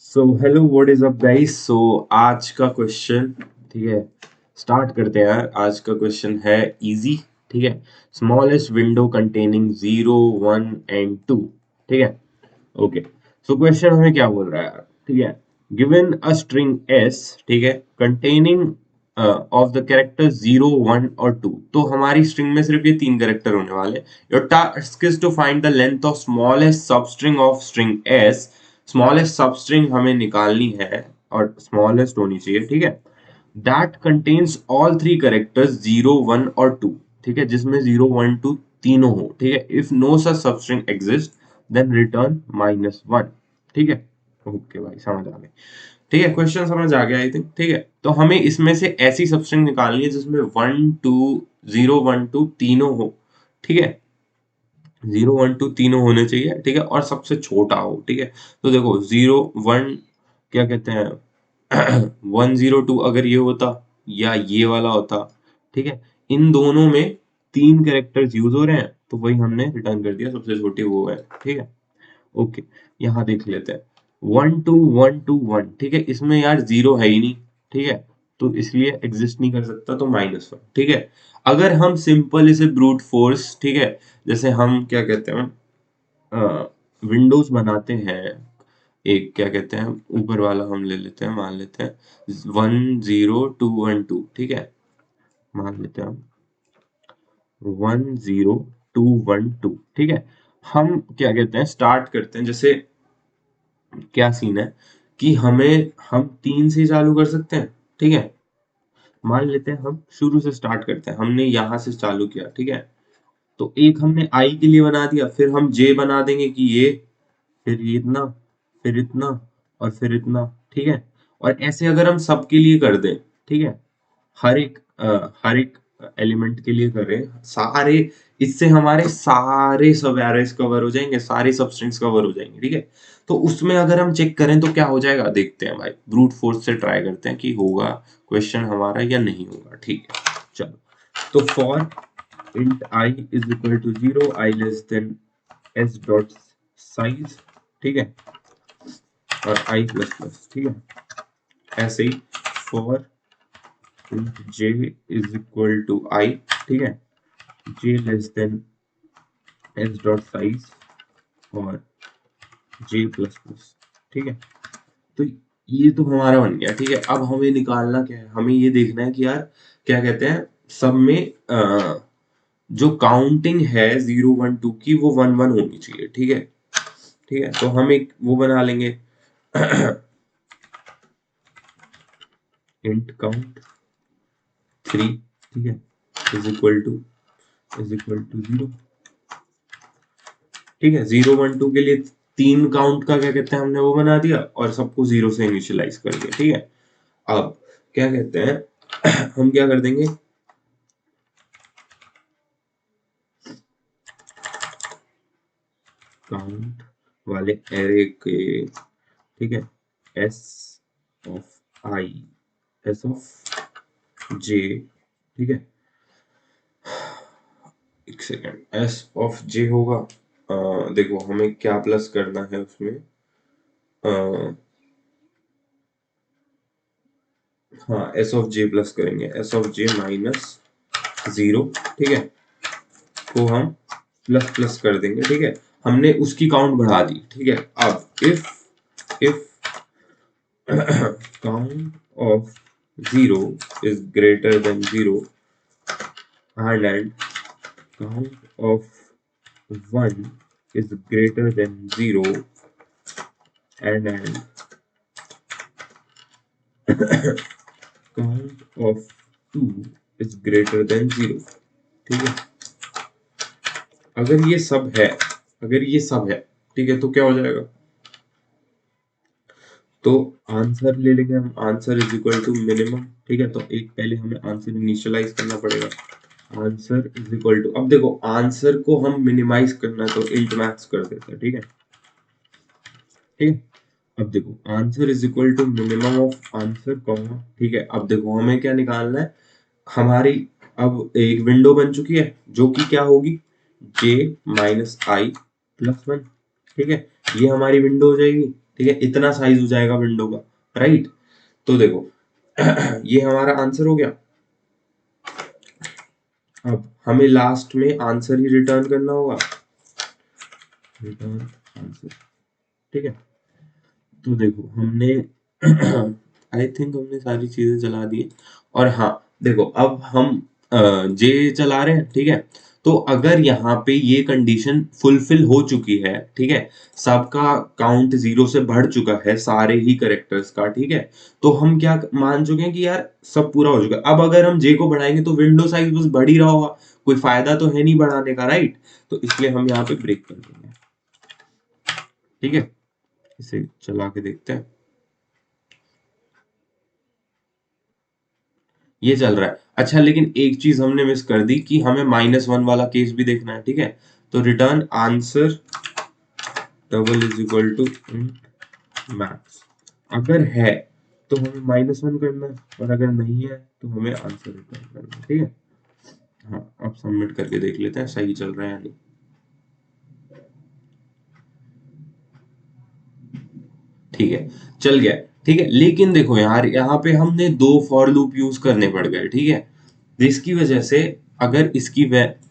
So hello what is up guys. So आज का question, ठीक है, स्टार्ट करते हैं यार। आज का क्वेश्चन है इजी, ठीक है। स्मॉलेस्ट विंडो कंटेनिंग 0, 1 एंड 2, ठीक है। ओके, सो क्वेश्चन हमें क्या बोल रहा है यार, ठीक है। गिवन अ स्ट्रिंग एस, ठीक है, कंटेनिंग ऑफ द कैरेक्टर 0, 1 और 2। तो हमारी स्ट्रिंग में सिर्फ ये तीन कैरेक्टर होने वाले। Your task is to find the length of smallest substring of string S. Smallest substring हमें निकालनी है और स्मॉलेस्ट होनी चाहिए, ठीक है। That contains all three characters 0, 1 और 2, ठीक है, जिसमें 0, 1, 2 तीनों हो, ठीक है। If no such substring exist then return -1, ठीक है। ओके भाई, समझ आ गई, ठीक है। क्वेश्चन समझ आ गया आई थिंक, ठीक है। तो हमें इसमें से ऐसी सबस्ट्रिंग निकालनी है जिसमें 1, 2, 0, 1, 2 तीनों हो, ठीक है। 0, 1, 2 तीनों होने चाहिए, ठीक है, और सबसे छोटा हो, ठीक है। तो देखो 0, 1 क्या कहते हैं 1, 0, 2 अगर ये होता या ये वाला होता, ठीक है, इन दोनों में तीन कैरेक्टर्स यूज हो रहे हैं तो वही हमने रिटर्न कर दिया, सबसे छोटी वो है, ठीक है। ओके, यहाँ देख लेते हैं 1, 2, 1, 2, 1, ठीक है। इसमें यार जीरो है ही नहीं, ठीक है, तो इसलिए एग्जिस्ट नहीं कर सकता, तो -1, ठीक है। अगर हम सिंपल इसे ब्रूट फोर्स, ठीक है, जैसे हम क्या कहते हैं विंडोज बनाते हैं, एक क्या कहते हैं ऊपर वाला हम ले लेते हैं, मान लेते हैं 1, 0, 2, 1, 2, ठीक है। मान लेते हैं हम 1, 0, 2, 1, 2, ठीक है। हम क्या कहते हैं स्टार्ट करते हैं, जैसे क्या सीन है कि हम 3 से चालू कर सकते हैं, ठीक है। मान लेते हैं हम शुरू से स्टार्ट करते हैं, हमने यहाँ से चालू किया, ठीक है। तो एक हमने आई के लिए बना दिया, फिर हम जे बना देंगे कि ये, फिर ये इतना, फिर इतना, और फिर इतना, ठीक है। और ऐसे अगर हम सबके लिए कर दें, ठीक है, हर एक एलिमेंट के लिए करें सारे, इससे हमारे सारे सब एरेस कवर हो जाएंगे, सारे सबस्ट्रिंग्स कवर हो जाएंगे, ठीक है। तो उसमें अगर हम चेक करें तो क्या हो जाएगा, देखते हैं भाई, ब्रूट फोर्स से ट्राई करते हैं कि होगा क्वेश्चन हमारा या नहीं होगा, ठीक है। चलो, तो for int I is equal to 0, I less than s dot size, ठीक है, और I प्लस प्लस, ठीक है। ऐसे ही फॉर int j is equal to I, ठीक है, j less than s dot size और j प्लस प्लस, ठीक है। तो ये तो हमारा बन गया, ठीक है। अब हमें निकालना क्या है, हमें ये देखना है कि यार क्या कहते हैं सब में जो काउंटिंग है 0, 1, 2 की वो 1, 1 होनी चाहिए, ठीक है। ठीक है, तो हम एक वो बना लेंगे int count 3, ठीक है, इज इक्वल टू 0, ठीक है। 0, 1, 2 के लिए तीन काउंट का क्या कहते हैं हमने वो बना दिया और सबको 0 से इनिशियलाइज कर दिया, ठीक है। अब क्या कहते हैं हम क्या कर देंगे, काउंट वाले एरे के, ठीक है, S of I, S of J, ठीक है, एक सेकेंड, एस ऑफ जे होगा, देखो हमें क्या प्लस करना है उसमें, हाँ एस ऑफ जे प्लस करेंगे, एस ऑफ जे -0, ठीक है, को हम प्लस प्लस कर देंगे, ठीक है। हमने उसकी काउंट बढ़ा दी, ठीक है। अब if count of 0 is greater than 0 and count of 1 is greater than 0 and count of 2 is greater than 0, ठीक है। अगर ये सब है, अगर ये सब है, ठीक है, तो क्या हो जाएगा, तो आंसर ले लेंगे हम, answer is equal to minimum, ठीक है। तो एक पहले हमें आंसर इनिशियलाइज करना पड़ेगा, आंसर इज इक्वल टू, अब देखो आंसर को हम मिनिमाइज करना तो इंट मैक्स कर देते हैं, ठीक है, ठीक है। अब देखो answer is equal to minimum of answer comma, ठीक है। अब देखो हमें क्या निकालना है, हमारी अब एक विंडो बन चुकी है जो कि क्या होगी, j - i +1, ठीक है, ये हमारी विंडो हो जाएगी। ठीक है, इतना साइज हो जाएगा विंडो का, राइट। तो देखो ये हमारा आंसर हो गया। अब हमें लास्ट में आंसर ही रिटर्न करना होगा, रिटर्न आंसर, ठीक है। तो देखो हमने आई थिंक हमने सारी चीजें चला दी है। और हाँ देखो अब हम जे चला रहे हैं, ठीक है। तो अगर यहाँ पे ये कंडीशन फुलफिल हो चुकी है, ठीक है, सबका काउंट 0 से बढ़ चुका है सारे ही करेक्टर्स का, ठीक है, तो हम क्या मान चुके हैं कि यार सब पूरा हो चुका है। अब अगर हम जे को बढ़ाएंगे तो विंडो साइज बस बढ़ ही रहा होगा, कोई फायदा तो है नहीं बढ़ाने का, राइट। तो इसलिए हम यहाँ पे ब्रेक कर देंगे, ठीक है। इसे चला के देखते हैं, ये चल रहा है। अच्छा लेकिन एक चीज हमने मिस कर दी कि हमें -1 वाला केस भी देखना है, ठीक है। तो return answer double is equal to maths, अगर है तो हमें -1 करना है, और अगर नहीं है तो हमें आंसर रिटर्न करना है, ठीक है। हाँ अब सबमिट करके देख लेते हैं सही चल रहा है या नहीं। ठीक है, चल गया, ठीक है। लेकिन देखो यार यहाँ पे हमने 2 फॉर लूप यूज करने पड़ गए, ठीक है, जिसकी वजह से अगर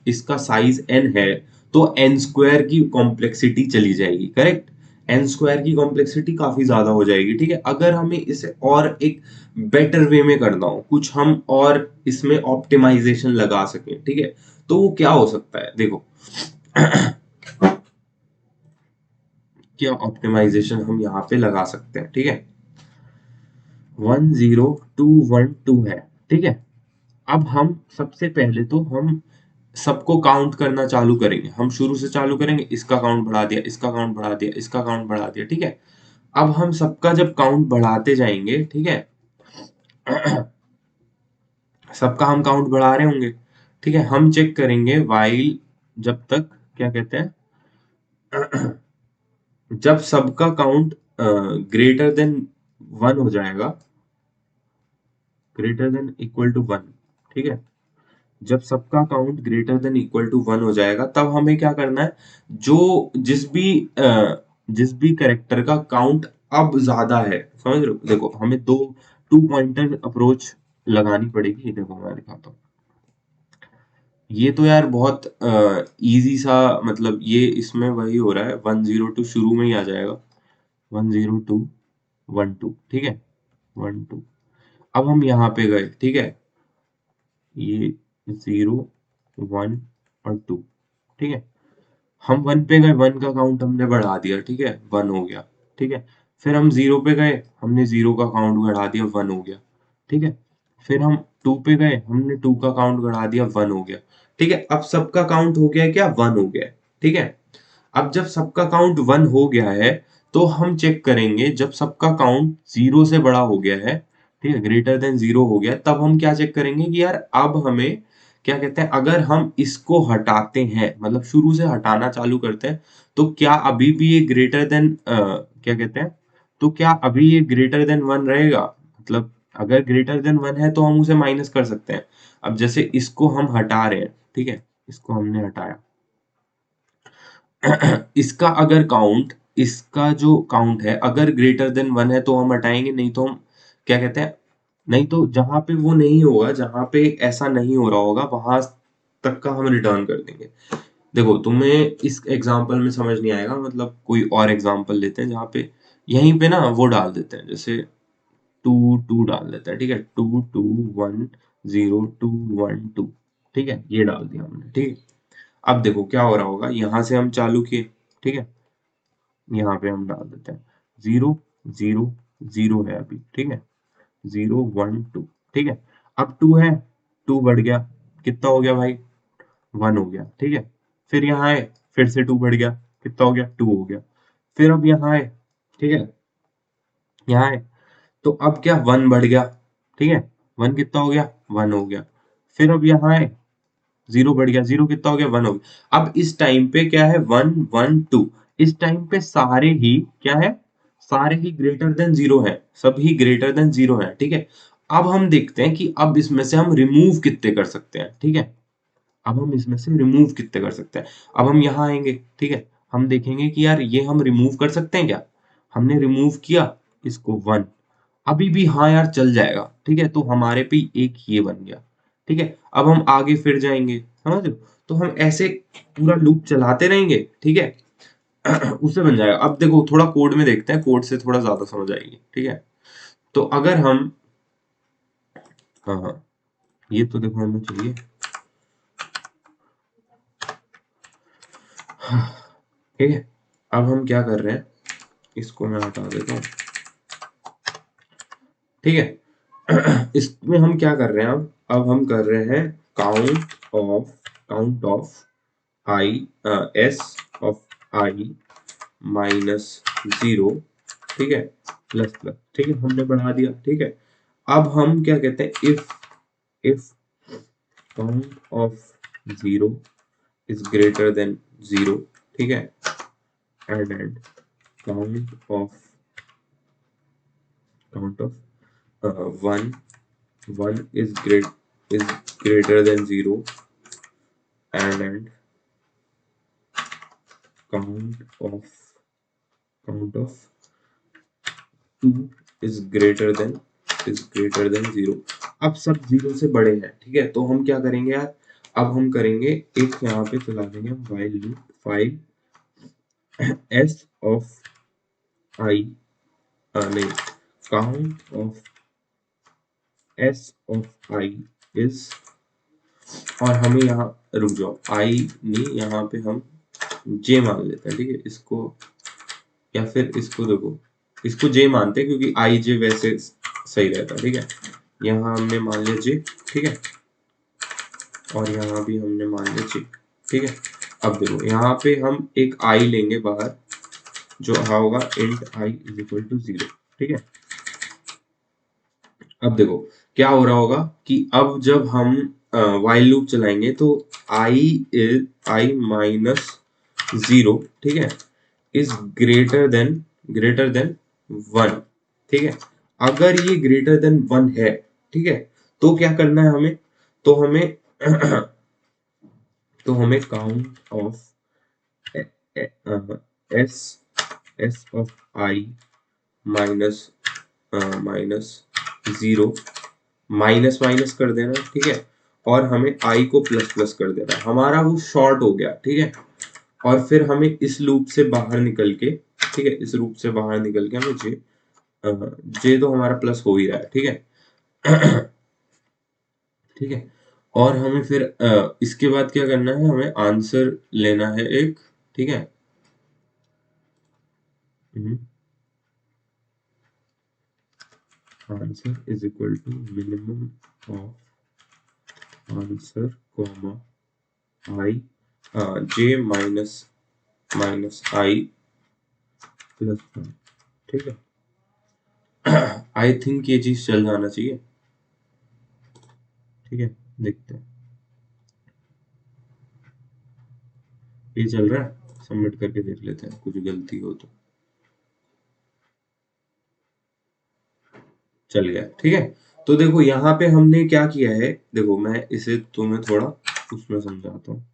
इसका साइज n है तो n स्क्वायर की कॉम्प्लेक्सिटी चली जाएगी, करेक्ट। n स्क्वायर की कॉम्प्लेक्सिटी काफी ज्यादा हो जाएगी, ठीक है। अगर हमें इसे और एक बेटर वे में करना हो, कुछ हम और इसमें ऑप्टिमाइजेशन लगा सकें, ठीक है, तो वो क्या हो सकता है देखो क्या ऑप्टिमाइजेशन हम यहाँ पे लगा सकते हैं, ठीक है। 10212 है, ठीक है। अब हम सबसे पहले तो हम सबको काउंट करना चालू करेंगे, हम शुरू से चालू करेंगे, इसका काउंट बढ़ा दिया, इसका काउंट बढ़ा दिया, इसका काउंट बढ़ा दिया, ठीक है। अब हम सबका जब काउंट बढ़ाते जाएंगे, ठीक है, सबका हम काउंट बढ़ा रहे होंगे, ठीक है, हम चेक करेंगे वाइल, जब तक क्या कहते हैं जब सबका काउंट ग्रेटर देन 1 हो जाएगा, ग्रेटर देन इक्वल टू 1, ठीक है, जब सबका count greater than equal to 1 हो जाएगा तब हमें क्या करना है, जो जिस भी कैरेक्टर का काउंट अब ज्यादा है, समझ रहे हो, देखो हमें 2 पॉइंटर अप्रोच लगानी पड़ेगी। देखो मैं दिखाता हूँ, ये तो यार बहुत इजी सा, मतलब ये इसमें वही हो रहा है, 102 शुरू में ही आ जाएगा, 10212, ठीक है, 12। अब हम यहाँ पे गए, ठीक है, ये 0 1 और 2, ठीक है, हम 1 पे गए, 1 का काउंट हमने बढ़ा दिया, ठीक है, 1 हो गया, ठीक है। फिर हम 0 पे गए, हमने 0 का काउंट बढ़ा दिया, 1 हो गया, ठीक है। फिर हम 2 पे गए, हमने 2 का काउंट बढ़ा दिया, 1 हो गया, ठीक है। अब सबका काउंट हो गया क्या, 1 हो गया, ठीक है। अब जब सबका काउंट 1 हो गया है तो हम चेक करेंगे, जब सबका काउंट 0 से बड़ा हो गया है, ठीक है, ग्रेटर देन 0 हो गया, तब हम क्या चेक करेंगे कि यार अब हमें क्या कहते हैं, अगर हम इसको हटाते हैं, मतलब शुरू से हटाना चालू करते हैं, तो क्या अभी भी ये ग्रेटर देन क्या कहते हैं, तो क्या अभी ये ग्रेटर देन 1 रहेगा, मतलब अगर ग्रेटर देन 1 है तो हम उसे माइनस कर सकते हैं। अब जैसे इसको हम हटा रहे हैं, ठीक है, इसको हमने हटाया इसका अगर काउंट, इसका जो काउंट है अगर ग्रेटर देन 1 है तो हम हटाएंगे, नहीं तो हम क्या कहते हैं, नहीं तो जहां पे वो नहीं होगा, जहां पे ऐसा नहीं हो रहा होगा वहां तक का हम रिटर्न कर देंगे। देखो तुम्हें इस एग्जांपल में समझ नहीं आएगा, मतलब कोई और एग्जांपल लेते हैं जहां पे यहीं पे ना वो डाल देते हैं, जैसे 2 2 डाल देते हैं, ठीक है, 2 2 1 0 2 1 2, ठीक है, ये डाल दिया हमने, ठीक है। अब देखो क्या हो रहा होगा, यहां से हम चालू किए, ठीक है, यहाँ पे हम डाल देते हैं 0 0 0 है अभी, ठीक है, 0 1 2, ठीक है। अब 2 है, 2 बढ़ गया, कितना हो गया भाई, 1 हो गया, ठीक है। फिर यहाँ आए, फिर से 2 बढ़ गया, कितना हो गया, 2 हो गया। फिर अब यहाँ आए, ठीक है, यहाँ आए, तो अब क्या 1 बढ़ गया, ठीक है, 1 कितना हो गया, 1 हो गया। फिर अब यहाँ आए, 0 बढ़ गया, 0 कितना हो गया, 1 हो गया। अब इस टाइम पे क्या है, 1 1 2, इस टाइम पे सारे ही क्या है, सारे ही ग्रेटर देन 0 है, सभी ग्रेटर देन 0 है, ठीक है। अब हम देखते हैं कि अब इसमें से हम रिमूव कितने कर सकते हैं, ठीक है, अब हम इसमें से रिमूव कितने कर सकते हैं। अब हम यहाँ आएंगे, ठीक है, हम देखेंगे कि यार ये हम रिमूव कर सकते हैं क्या, हमने रिमूव किया इसको 1, अभी भी हाँ यार चल जाएगा, ठीक है, तो हमारे पे एक ये बन गया, ठीक है। अब हम आगे फिर जाएंगे, समझ लो, तो हम ऐसे पूरा लूप चलाते रहेंगे, ठीक है। उससे बन जाएगा। अब देखो थोड़ा कोड में देखते हैं, कोड से थोड़ा ज्यादा समझ आएगी, ठीक है। तो अगर हम, हाँ हाँ, ये तो देखो हमें चाहिए, ठीक है। अब हम क्या कर रहे हैं, इसको मैं हटा देता हूँ, ठीक है। इसमें हम क्या कर रहे हैं, अब हम कर रहे हैं count of I, S of I minus 0, ठीक है, प्लस प्लस, ठीक है, हमने बढ़ा दिया, ठीक है। अब हम क्या कहते हैं, if count of 0 is greater than 0, ठीक है, and count of 1 is greater than 0, and count of count of 2 is greater than 0। अब सब 0 से बड़े हैं, ठीक है, तो हम क्या करेंगे यार, अब हम करेंगे एक यहाँ पे चला देंगे हम while loop, file s of I, नहीं, count of s of I is, और हमें यहाँ, रुक जाओ, आई नहीं, यहाँ पे हम जे मान लेते हैं, ठीक है, इसको, या फिर इसको देखो, इसको जे मानते हैं क्योंकि आई जे वैसे सही रहता है, ठीक है। यहाँ हमने मान लिया जे, ठीक है, और यहाँ भी हमने मान लिया जे, ठीक है। अब देखो यहाँ पे हम एक आई लेंगे बाहर, जो होगा int I is equal to 0, ठीक है। अब देखो क्या हो रहा होगा कि अब जब हम while लूप चलाएंगे तो आई माइनस 0, ठीक है, इज ग्रेटर देन 1, ठीक है। अगर ये ग्रेटर देन 1 है, ठीक है, तो क्या करना है हमें, तो हमें तो हमें count of S S of I minus minus 0 minus minus कर देना, ठीक है, और हमें आई को प्लस प्लस कर देना, हमारा वो शॉर्ट हो गया, ठीक है। और फिर हमें इस लूप से बाहर निकल के, ठीक है, इस लूप से बाहर निकल के हमें जे तो हमारा प्लस हो ही रहा है, ठीक है। ठीक है, और हमें फिर इसके बाद क्या करना है, हमें आंसर लेना है एक, ठीक है। Answer is equal to minimum of answer comma I J minus minus I plus 1, ठीक है। आई थिंक ये चीज चल जाना चाहिए, ठीक है, देखते हैं ये चल रहा है, सबमिट करके देख लेते हैं, कुछ गलती हो तो। चल गया, ठीक है। तो देखो यहाँ पे हमने क्या किया है, देखो मैं इसे तुम्हें थोड़ा उसमें समझाता हूँ।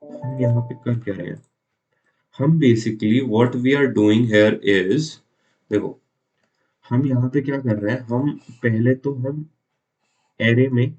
हम यहाँ पे कर क्या रहे हैं, हम basically what we are doing here is, देखो हम यहाँ पे क्या कर रहे हैं, हम पहले तो हम एरे में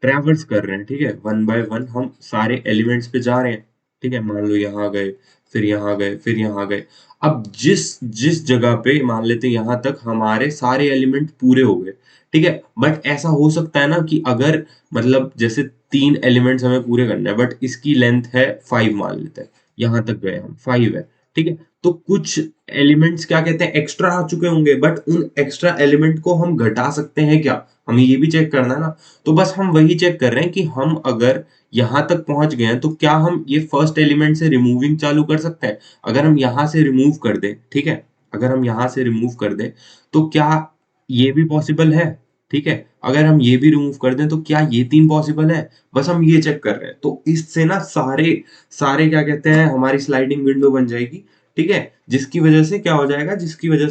ट्रैवर्स कर रहे हैं, ठीक है, वन बाय वन हम सारे एलिमेंट्स पे जा रहे हैं, ठीक है। मान लो यहाँ गए, फिर यहाँ गए, फिर यहाँ गए। अब जिस जिस जगह पे मान लेते हैं यहाँ तक हमारे सारे एलिमेंट पूरे हो गए, ठीक है। बट ऐसा हो सकता है ना कि अगर मतलब जैसे 3 एलिमेंट्स हमें पूरे करना है, बट इसकी लेंथ है 5, मान लेते हैं यहाँ तक गए हम 5 है, ठीक है। तो कुछ एलिमेंट्स क्या कहते हैं एक्स्ट्रा आ चुके होंगे, बट उन एक्स्ट्रा एलिमेंट को हम घटा सकते हैं क्या, हमें ये भी चेक करना है ना। तो बस हम वही चेक कर रहे हैं कि हम अगर यहाँ तक पहुंच गए हैं तो क्या हम ये फर्स्ट एलिमेंट से रिमूविंग चालू कर सकते हैं। अगर हम यहाँ से रिमूव कर दें, ठीक है, अगर हम यहाँ से रिमूव कर दें तो क्या ये भी पॉसिबल है, ठीक है। अगर हम ये भी रिमूव कर दें तो क्या ये 3 पॉसिबल है, बस हम ये चेक कर रहे हैं। तो इससे ना सारे सारे क्या कहते हैं हमारी स्लाइडिंग विंडो बन जाएगी, ठीक है। जिसकी वजह से क्या हो जाएगा, जिसकी वजह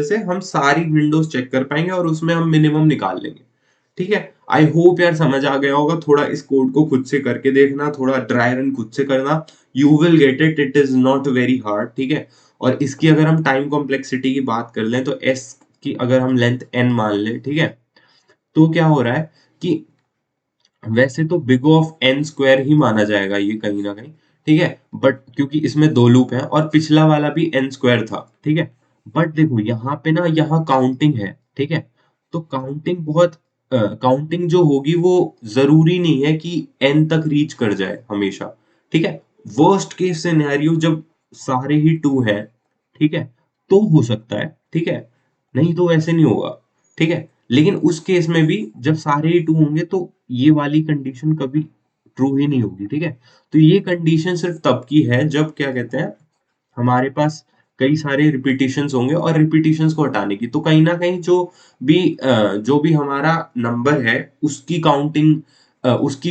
से हम सारी विंडोज चेक कर पाएंगे और उसमें हम मिनिमम निकाल लेंगे, ठीक है। आई होप यार समझ आ गया होगा। थोड़ा इस कोड को खुद से करके देखना, थोड़ा ड्राई रन खुद से करना, you will get it, it is not very hard, ठीक है। और इसकी अगर हम टाइम कॉम्प्लेक्सिटी की बात कर लें तो एस की अगर हम लेंथ n मान लें, ठीक है, तो क्या हो रहा है कि वैसे तो बिग ऑफ एन स्क्वायर ही माना जाएगा ये कहीं ना कहीं, ठीक है, बट क्योंकि इसमें दो लूप हैं और पिछला वाला भी एन स्क्वायर था, ठीक है। बट देखो यहाँ पे ना, यहाँ काउंटिंग है, ठीक है, तो काउंटिंग बहुत काउंटिंग जो होगी वो जरूरी नहीं है कि एन तक रीच कर जाए हमेशा, ठीक है। वर्स्ट केस सिनेरियो जब सारे ही टू हैं, ठीक है, तो हो सकता है, ठीक है, नहीं तो वैसे नहीं होगा, ठीक है। लेकिन उस केस में भी जब सारे ही टू होंगे तो ये वाली कंडीशन कभी ट्रू ही नहीं होगी, ठीक है। तो ये कंडीशन सिर्फ तब की है जब क्या कहते हैं, हमारे पास कई सारे रिपीटिशंस होंगे और रिपीटिशंस को हटाने की, तो कहीं ना कहीं जो भी हमारा नंबर है उसकी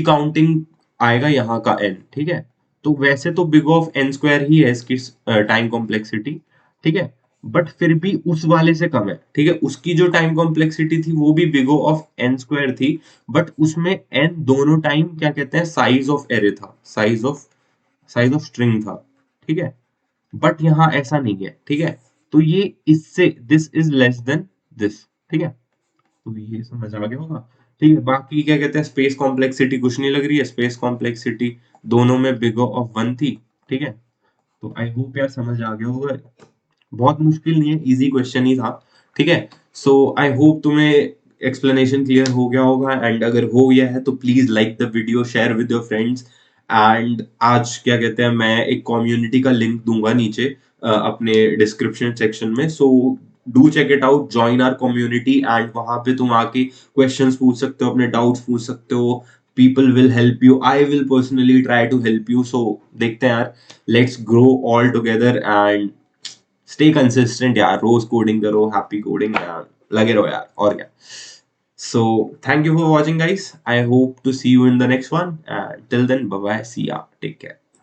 काउंटिंग आएगा यहाँ का n, ठीक है। तो वैसे तो बिग ऑफ एन स्क्वायर ही है इसकी टाइम कॉम्प्लेक्सिटी, ठीक है, बट फिर भी उस वाले से कम है, ठीक है। उसकी जो टाइम कॉम्प्लेक्सिटी थी वो भी बिग ऑफ एन स्क्वायर थी, बट उसमें एन दोनों टाइम क्या कहते हैं साइज ऑफ एरे था, साइज ऑफ स्ट्रिंग था, ठीक है। बट यहाँ ऐसा नहीं है, ठीक है। तो ये इससे this is less than this, ठीक है। तो ये समझ आ गया होगा, ठीक है। बाकी क्या कहते हैं, स्पेस कॉम्प्लेक्सिटी कुछ नहीं लग रही है, स्पेस कॉम्प्लेक्सिटी दोनों में बिग ऑफ वन थी, ठीक है। तो आई होप यार समझ आ गया होगा। बहुत मुश्किल नहीं है, इजी क्वेश्चन ही था, ठीक है। सो आई होप तुम्हें एक्सप्लेनेशन क्लियर हो गया होगा, एंड अगर हो गया है तो please like the video, share with your friends. And आज क्या कहते हैं, मैं एक कम्युनिटी का लिंक दूंगा नीचे अपने डिस्क्रिप्शन सेक्शन में, so do check it out, join our community, and वहां पे तुम आके क्वेश्चंस पूछ सकते हो, अपने डाउट्स पूछ सकते हो। People will help you, I will personally try to help you. So देखते हैं यार, let's grow all together and stay consistent यार, रोज कोडिंग करो, हैप्पी कोडिंग यार, लगे रहो यार, और क्या। So thank you for watching guys, I hope to see you in the next one, till then bye bye, see ya, take care.